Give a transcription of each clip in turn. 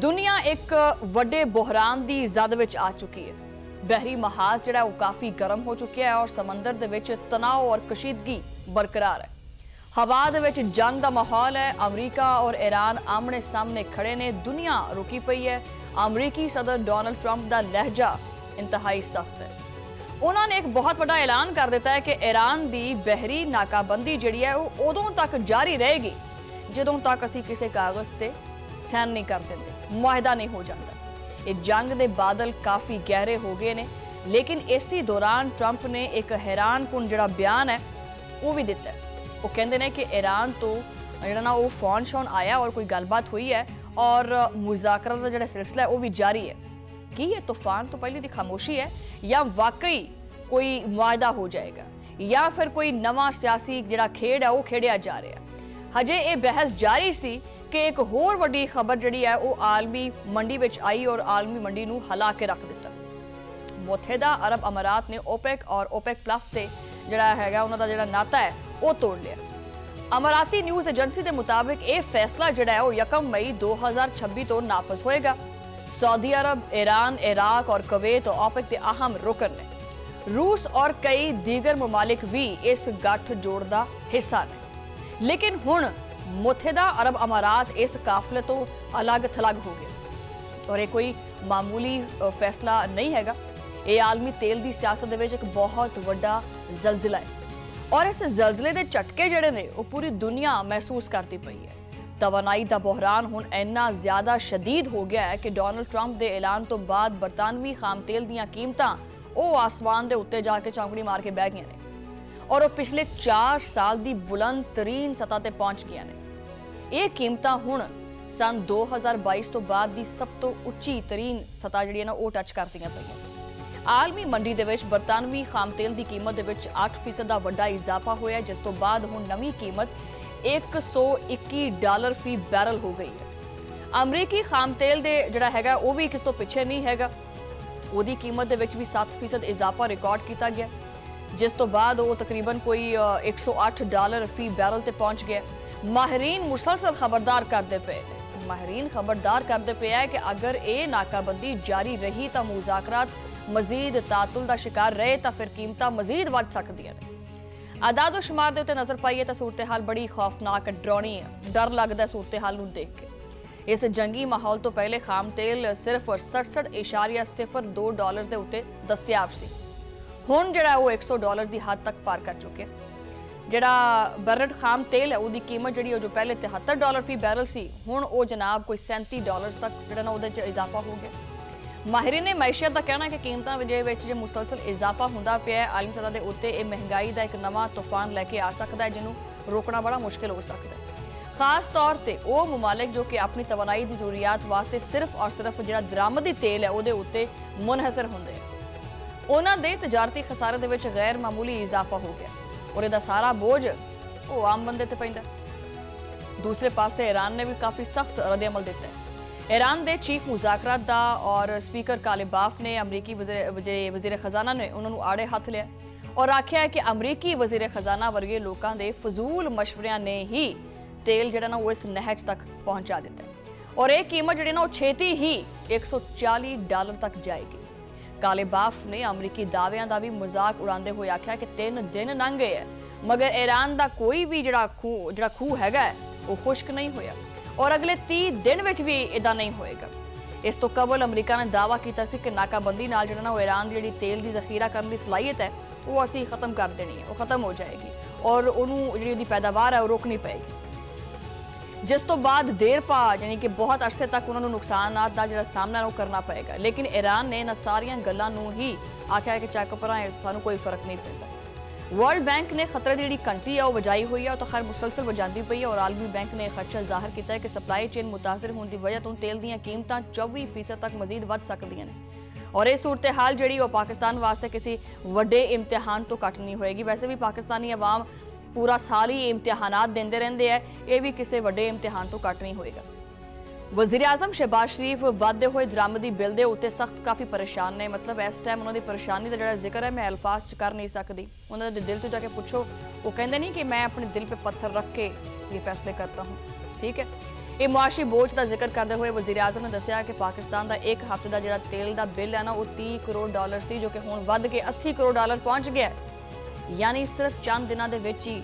दुनिया एक वड्डे बुहरान की जद विच आ चुकी है। बहरी महाज जिहड़ा वो काफ़ी गर्म हो चुका है और समंदर दे विच तनाव और कशीदगी बरकरार है। हवा दे विच जंग का माहौल है। अमरीका और ईरान आमने सामने खड़े ने। दुनिया रुकी पई है। अमरीकी सदर डोनाल्ड ट्रंप का लहजा इंतहाई सख्त है। उन्होंने एक बहुत बड़ा ऐलान कर दिता है कि ईरान की बहरी नाकाबंदी जिहड़ी है वो उदों तक जारी रहेगी जदों तक असीं किसी कागज़ ते साइन नहीं कर देंगे, मुआहदा नहीं हो जाता। ये जंग के बादल काफ़ी गहरे हो गए ने, लेकिन इसी दौरान ट्रंप ने एक हैरानकुन जिहड़ा बयान है वो भी दिता है। वो कहते हैं कि ईरान तो जिहड़ा ना वो फोन शोन आया और कोई गलबात हुई है और मुज़ाकरा का जिहड़ा सिलसिला है वो भी जारी है। कि ये तूफान तो पहले दी खामोशी है या वाकई कोई मुआहदा हो जाएगा या फिर कोई नवा सियासी जिहड़ा खेड है वो खेडिया जा रहा है। हजे ये बहस जारी सी कि एक होर वड्डी खबर जिहड़ी है वो आलमी मंडी विच आई और आलमी मंडी नूं हिला के रख दिता। मुत्तहिदा अरब अमारात ने ओपेक और ओपेक प्लस से जिहड़ा हैगा उन्हां दा जिहड़ा नाता है वो तोड़ लिया। अमाराती न्यूज़ एजेंसी के मुताबिक ये फैसला जिहड़ा है वो 1 मई 2026 तो नाफज होएगा। सऊदी अरब, ईरान, इराक और कुवैत ओपेक के अहम रुकन ने। रूस और कई दीगर ममालिक भी इस गठजोड़ का हिस्सा ने, लेकिन हुण मुत्तहिदा अरब अमारात इस काफले तो अलग थलग हो गया और ये कोई मामूली फैसला नहीं हैगा। ये आलमी तेल की सियासत दे विच एक बहुत वड्डा जलजिला है और इस जलजिले के झटके जिहड़े ने वो पूरी दुनिया महसूस करती पई है। तवानाई का बुहरान हुण इन्ना ज्यादा शदीद हो गया है कि डोनाल्ड ट्रंप के ऐलान तो बाद बरतानवी खाम तेल दीयां कीमतां वो आसमान के उत्ते जाके चौंकड़ी मार के बह गई ने और वो पिछले 4 साल की बुलंद तरीन सतह ते पहुंच गई ने। ये कीमतां हुण सन 2022 तो बाद की सब तो उच्ची तरीन सतह जिहड़ी है ना वो टच करदियां पईयां। आलमी मंडी दे विच बरतानवी खाम तेल की कीमत दे विच 8% का वड्डा इजाफा होया, जिस तो बाद हुण नवीं कीमत $121 फी बैरल हो गई है। अमरीकी खाम तेल दे जिहड़ा हैगा वो भी किस तो पिछे नहीं हैगा। ਉਹਦੀ कीमत दे विच भी 7% इजाफा रिकॉर्ड किया गया, जिस तो बाद वो तकरीबन कोई $108 फी बैरल ते पहुंच गया। माहरीन मुसलसल खबरदार करते पे है कि अगर ये नाकाबंदी जारी रही तो मुज़ाकरात मजीद तातुल का शिकार रहे तो फिर कीमत मजीद बढ़ सकदियां ने। आदाद व शुमार के उत्ते नज़र पाइए तो सूरत हाल बड़ी खौफनाक डरावनी है। डर लगता है सूरत हाल नूं देख के। इस जंगी माहौल तो पहले खाम तेल सिर्फ $67.02 के उत्ते दस्तयाब सी। हुण जिहड़ा वो $100 की हद तक पार कर चुके। जिहड़ा बैरल खाम तेल है उसकी कीमत जिहड़ी जो पहले $73 फी बैरल सी हुण वो जनाब कोई $37 तक जिहड़ा ना उहदे च इजाफा हो गया। माहिरीन ने मैशियत का कहना है कि कीमतां विच जो मुसलसल इजाफा होंदा पिया आलमी सतह के उत्ते ये महंगाई का एक नवा तूफान लैके आ सकता है जिन्हों रोकना बड़ा मुश्किल हो सकता है। खास तौर पर वो ममालिक जो कि अपनी तवानाई की जरूरियात वास्ते सिर्फ और सिर्फ जिहड़ा दरामदी तेल है उहदे उत्ते मुनहसर हुंदे उन्हां दे तजारती खसारे दे विच गैर मामूली इजाफा हो गया और इहदा सारा बोझ वो आम बंदे ते पैंदा। दूसरे पासे ईरान ने भी काफ़ी सख्त रद्द-ए-अमल दिता है। ईरान के चीफ मुज़ाकरात दा और स्पीकर कालिबाफ ने अमरीकी वज़ीर खजाना ने उन्होंने आड़े हथ लिया और आख्या है कि अमरीकी वज़ीर खजाना वर्गे लोगों के फजूल मशवरियां ने ही तेल जिहड़ा ना वो इस नहज तक पहुंचा दिता है और एक कीमत जिहड़ी ना वो छेती ही $140 तक जाएगी। कालिबाफ ने अमरीकी दावियां का भी मजाक उड़ाते हुए आख्या कि 3 दिन लंघ गए है मगर ईरान का कोई भी जिहड़ा खूह हैगा वो खुश्क नहीं होया और अगले 30 दिन विच भी इदा नहीं होएगा। इस तो कबल अमरीका ने दावा किया कि नाकाबंदी नाल जिहड़ा ना ईरान की जिहड़ी तेल की जखीरा करने की सलाहियत है वो असीं खत्म कर देनी है, वो खत्म हो जाएगी और उन्होंने जिहड़ी उहदी पैदावार है वो रोकनी पएगी, जिस तो बाद देर पा यानी कि बहुत अरसे तक उन्होंने नुकसानात का जिहड़ा सामना करना पएगा। लेकिन ईरान ने इन्हां सारियां गल्लां नूं ही आख्या है कि चैक पर सानूं कोई फर्क नहीं पैंदा। वर्ल्ड बैंक ने खतरे की जिहड़ी घंटी है वो वजाई हुई है तो खैर मुसलसल वजाती पई है और आलमी बैंक ने खदशा जाहिर किया है कि सप्लाई चेन मुतासर होने की वजह तो तेल दीयां कीमतां 24% तक मजीद बढ़ सकदियां ने और ये सूरत हाल जिहड़ी वो पाकिस्तान वास्ते किसी वड्डे इम्तिहान तो घट नहीं होएगी। वैसे भी पाकिस्तानी अवाम पूरा साल ही इम्तिहानात देंदे रहंदे है, ये भी किसी वड्डे इम्तिहान तो घट नहीं होएगा। वज़ीर आज़म शहबाज शरीफ वादे हुए दरामदी बिल के उत्ते सख्त काफ़ी परेशान ने। मतलब इस टाइम उन्होंने परेशानी का जो जिक्र है मैं अल्फाज च कर नहीं सकती। उन्होंने दिल तो जाके पूछो, वो कहते नहीं कि मैं अपने दिल पे पत्थर रख के ये फैसले करता हूँ, ठीक है। ਇਹ ਮੁਆਸ਼ੀ ਬੋਝ ਦਾ ਜ਼ਿਕਰ ਕਰਦੇ ਹੋਏ ਵਜ਼ੀਰ ਆਜ਼ਮ ਨੇ ਦੱਸਿਆ ਕਿ ਪਾਕਿਸਤਾਨ ਦਾ ਇੱਕ ਹਫ਼ਤੇ ਦਾ ਜਿਹੜਾ ਤੇਲ ਦਾ ਬਿੱਲ ਹੈ ਨਾ ਉਹ 30 ਕਰੋੜ ਡਾਲਰ ਸੀ, ਜੋ ਕਿ ਹੁਣ ਵੱਧ ਕੇ 80 ਕਰੋੜ ਡਾਲਰ ਪਹੁੰਚ ਗਿਆ ਹੈ। ਯਾਨੀ ਸਿਰਫ ਚੰਦ ਦਿਨਾਂ ਦੇ ਵਿੱਚ ਹੀ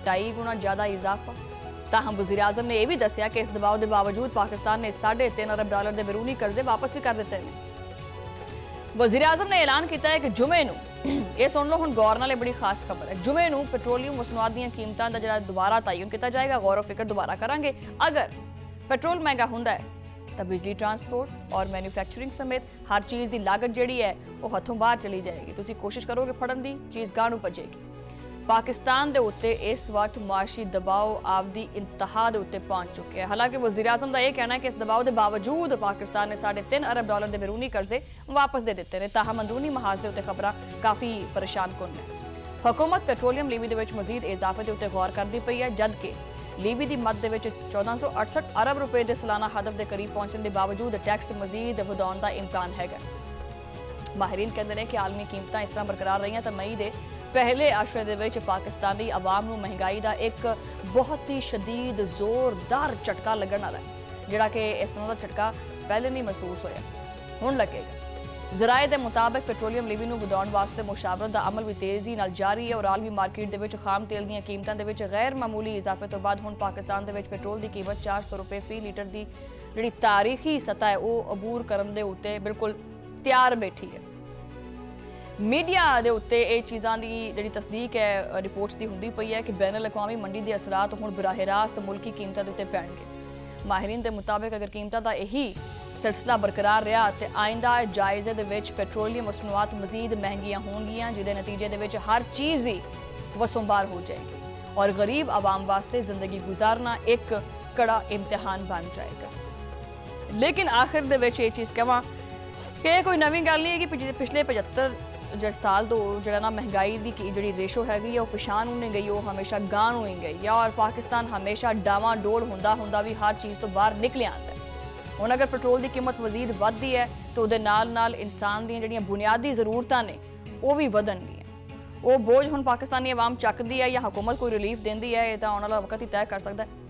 2.5 ਗੁਣਾ ਜ਼ਿਆਦਾ ਇਜ਼ਾਫਾ। ਤਾਹਮ ਵਜ਼ੀਰ ਆਜ਼ਮ ਨੇ ਇਹ ਵੀ ਦੱਸਿਆ ਕਿ ਇਸ ਦਬਾਅ ਦੇ ਬਾਵਜੂਦ ਪਾਕਿਸਤਾਨ ਨੇ 3.5 ਅਰਬ ਡਾਲਰ ਦੇ ਬਰੂਨੀ ਕਰਜ਼ੇ ਵਾਪਸ ਵੀ ਕਰ ਦਿੱਤੇ ਨੇ। ਵਜ਼ੀਰ ਆਜ਼ਮ ਨੇ ਐਲਾਨ ਕੀਤਾ ਹੈ ਕਿ ਜੁਮੇ ਨੂੰ ਇਹ ਸੁਣ ਲਓ, ਹੁਣ ਗੌਰ ਨਾਲ ਇਹ ਬੜੀ ਖਾਸ ਖਬਰ ਹੈ, ਜੁਮੇ ਨੂੰ ਪੈਟਰੋਲੀਅਮ ਮਸਨੂਆਤ ਦੀਆਂ ਕੀਮਤਾਂ ਦਾ ਜਿਹੜਾ ਦੁਬਾਰਾ ਤਾਇਨ ਕੀਤਾ ਜਾਏਗਾ। ਗੌਰ ਫਿਕਰ ਦੁਬਾਰਾ ਕਰਾਂਗੇ। ਅਗਰ ਪੈਟਰੋਲ ਮਹਿੰਗਾ ਹੁੰਦਾ ਹੈ ਤਾਂ ਬਿਜਲੀ, ਟਰਾਂਸਪੋਰਟ ਔਰ ਮੈਨੂਫੈਕਚਰਿੰਗ ਸਮੇਤ ਹਰ ਚੀਜ਼ ਦੀ ਲਾਗਤ ਜਿਹੜੀ ਹੈ ਉਹ ਹੱਥੋਂ ਬਾਹਰ ਚਲੀ ਜਾਏਗੀ। ਤੁਸੀਂ ਕੋਸ਼ਿਸ਼ ਕਰੋਗੇ ਫੜਨ ਦੀ, ਚੀਜ਼ ਗਾਹ ਨੂੰ ਭੱਜੇਗੀ। ਪਾਕਿਸਤਾਨ ਦੇ ਉੱਤੇ ਇਸ ਵਕਤ ਮੁਆਸ਼ੀ ਦਬਾਅ ਆਪਦੀ ਇੰਤਹਾ ਦੇ ਉੱਤੇ ਪਹੁੰਚ ਚੁੱਕਿਆ ਹੈ। ਹਾਲਾਂਕਿ ਵਜ਼ੀਰ ਆਜ਼ਮ ਦਾ ਇਹ ਕਹਿਣਾ ਹੈ ਕਿ ਇਸ ਦਬਾਅ ਦੇ ਬਾਵਜੂਦ ਪਾਕਿਸਤਾਨ ਨੇ 3.5 ਅਰਬ ਡਾਲਰ ਦੇ ਬਰੂਨੀ ਕਰਜ਼ੇ ਵਾਪਸ ਦੇ ਦਿੱਤੇ ਨੇ। ਤਾਹਮ ਅੰਦਰੂਨੀ ਮਹਾਜ਼ ਦੇ ਉੱਤੇ ਖਬਰਾਂ ਕਾਫੀ ਪਰੇਸ਼ਾਨ ਕੁਨ ਨੇ। ਹੁਕੂਮਤ ਪੈਟਰੋਲੀਅਮ ਲੀਵੀ ਦੇ ਵਿੱਚ ਮਜ਼ੀਦ ਇਜ਼ਾਫੇ ਦੇ ਉੱਤੇ ਗੌਰ ਕਰਦੀ ਪਈ ਹੈ, ਜਦਕਿ ਲੀਵੀ ਦੀ ਮੱਦ ਦੇ ਵਿੱਚ 1468 ਅਰਬ ਰੁਪਏ ਦੇ ਸਾਲਾਨਾ ਹਦਫ ਦੇ ਕਰੀਬ ਪਹੁੰਚਣ ਦੇ ਬਾਵਜੂਦ ਟੈਕਸ ਮਜ਼ੀਦ ਵਧਾਉਣ ਦਾ ਇਮਕਾਨ ਹੈਗਾ। ਮਾਹਿਰੀਨ ਕਹਿੰਦੇ ਨੇ ਕਿ ਆਲਮੀ ਕੀਮਤਾਂ ਇਸ ਤਰ੍ਹਾਂ ਬਰਕਰਾਰ ਰਹੀਆਂ ਤਾਂ ਮਈ ਦੇ ਪਹਿਲੇ ਆਸ਼ਰੇ ਦੇ ਵਿੱਚ ਪਾਕਿਸਤਾਨੀ ਆਵਾਮ ਨੂੰ ਮਹਿੰਗਾਈ ਦਾ ਇੱਕ ਬਹੁਤ ਹੀ ਸ਼ਦੀਦ ਜ਼ੋਰਦਾਰ ਝਟਕਾ ਲੱਗਣ ਵਾਲਾ ਹੈ, ਜਿਹੜਾ ਕਿ ਇਸ ਤਰ੍ਹਾਂ ਦਾ ਝਟਕਾ ਪਹਿਲੇ ਨਹੀਂ ਮਹਿਸੂਸ ਹੋਇਆ, ਹੁਣ ਲੱਗੇਗਾ। ਜ਼ਰਾਏ ਦੇ ਮੁਤਾਬਕ ਪੈਟਰੋਲੀਅਮ ਲੀਵੀ ਨੂੰ ਵਧਾਉਣ ਵਾਸਤੇ ਮੁਸ਼ਾਵਰਤ ਦਾ ਅਮਲ ਵੀ ਤੇਜ਼ੀ ਨਾਲ ਜਾਰੀ ਹੈ ਔਰ ਆਲਮੀ ਮਾਰਕੀਟ ਦੇ ਵਿੱਚ ਖਾਮ ਤੇਲ ਦੀਆਂ ਕੀਮਤਾਂ ਦੇ ਵਿੱਚ ਗੈਰ ਮਾਮੂਲੀ ਇਜ਼ਾਫੇ ਤੋਂ ਬਾਅਦ ਹੁਣ ਪਾਕਿਸਤਾਨ ਦੇ ਵਿੱਚ ਪੈਟਰੋਲ ਦੀ ਕੀਮਤ 400 ਰੁਪਏ ਫੀ ਲੀਟਰ ਦੀ ਜਿਹੜੀ ਤਾਰੀਖੀ ਸਤਹ ਹੈ ਉਹ ਅਬੂਰ ਕਰਨ ਦੇ ਉੱਤੇ ਬਿਲਕੁਲ ਤਿਆਰ ਬੈਠੀ ਹੈ। ਮੀਡੀਆ ਦੇ ਉੱਤੇ ਇਹ ਚੀਜ਼ਾਂ ਦੀ ਜਿਹੜੀ ਤਸਦੀਕ ਹੈ ਰਿਪੋਰਟਸ ਦੀ ਹੁੰਦੀ ਪਈ ਹੈ ਕਿ ਬੈਨ ਅਲ-ਅਕਵਾਮੀ ਮੰਡੀ ਦੇ ਅਸਰਾਤ ਹੁਣ ਬਰਾਹ ਰਾਸਤ ਮੁਲਕੀ ਕੀਮਤਾਂ ਦੇ ਉੱਤੇ ਪੈਣਗੇ। ਮਾਹਿਰੀਨ ਦੇ ਮੁਤਾਬਕ ਅਗਰ ਕੀਮਤਾਂ ਦਾ ਇਹੀ ਸਿਲਸਿਲਾ ਬਰਕਰਾਰ ਰਿਹਾ ਤੇ ਆਇੰਦਾ ਜਾਇਜ਼ੇ ਦੇ ਵਿੱਚ ਪੈਟਰੋਲੀਅਮ ਮਸਨੂਆਤ ਮਜ਼ੀਦ ਮਹਿੰਗੀਆਂ ਹੋਣਗੀਆਂ, ਜਿਹਦੇ ਨਤੀਜੇ ਦੇ ਵਿੱਚ ਹਰ ਚੀਜ਼ ਹੀ ਵਸੋਂਬਾਰ ਹੋ ਜਾਏਗੀ ਔਰ ਗਰੀਬ ਆਵਾਮ ਵਾਸਤੇ ਜ਼ਿੰਦਗੀ ਗੁਜ਼ਾਰਨਾ ਇੱਕ ਕੜਾ ਇਮਤਿਹਾਨ ਬਣ ਜਾਏਗਾ। ਲੇਕਿਨ ਆਖਿਰ ਦੇ ਵਿੱਚ ਇਹ ਚੀਜ਼ ਕਹਾਂ ਕਿ ਇਹ ਕੋਈ ਨਵੀਂ ਗੱਲ ਨਹੀਂ ਹੈ ਕਿ ਪਿਛਲੇ 75 ਸਾਲ ਤੋਂ ਜਿਹੜਾ ਨਾ ਮਹਿੰਗਾਈ ਦੀ ਜਿਹੜੀ ਰੇਸ਼ੋ ਹੈਗੀ ਉਹ ਪਛਾਣ ਨੂੰ ਨਹੀਂ ਗਈ, ਉਹ ਹਮੇਸ਼ਾ ਗਾਂ ਨੂੰ ਹੀ ਗਈ ਹੈ ਔਰ ਪਾਕਿਸਤਾਨ ਹਮੇਸ਼ਾ ਡਾਵਾਂ ਡੋਲ ਹੁੰਦਾ ਵੀ ਹਰ ਚੀਜ਼ ਤੋਂ ਬਾਹਰ ਨਿਕਲਿਆ ਆਉਂਦਾ ਹੈ। ਹੁਣ ਅਗਰ ਪੈਟਰੋਲ ਦੀ ਕੀਮਤ ਮਜ਼ੀਦ ਵੱਧਦੀ ਹੈ ਤਾਂ ਉਹਦੇ ਨਾਲ ਇਨਸਾਨ ਦੀਆਂ ਜਿਹੜੀਆਂ ਬੁਨਿਆਦੀ ਜ਼ਰੂਰਤਾਂ ਨੇ ਉਹ ਵੀ ਵਧਣਗੀਆਂ। ਉਹ ਬੋਝ ਹੁਣ ਪਾਕਿਸਤਾਨੀ ਆਵਾਮ ਚੱਕਦੀ ਹੈ ਜਾਂ ਹੁਕੂਮਤ ਕੋਈ ਰਿਲੀਫ ਦਿੰਦੀ ਹੈ, ਇਹ ਤਾਂ ਆਉਣ ਵਾਲਾ ਵਕਤ ਹੀ ਤੈਅ ਕਰ ਸਕਦਾ ਹੈ।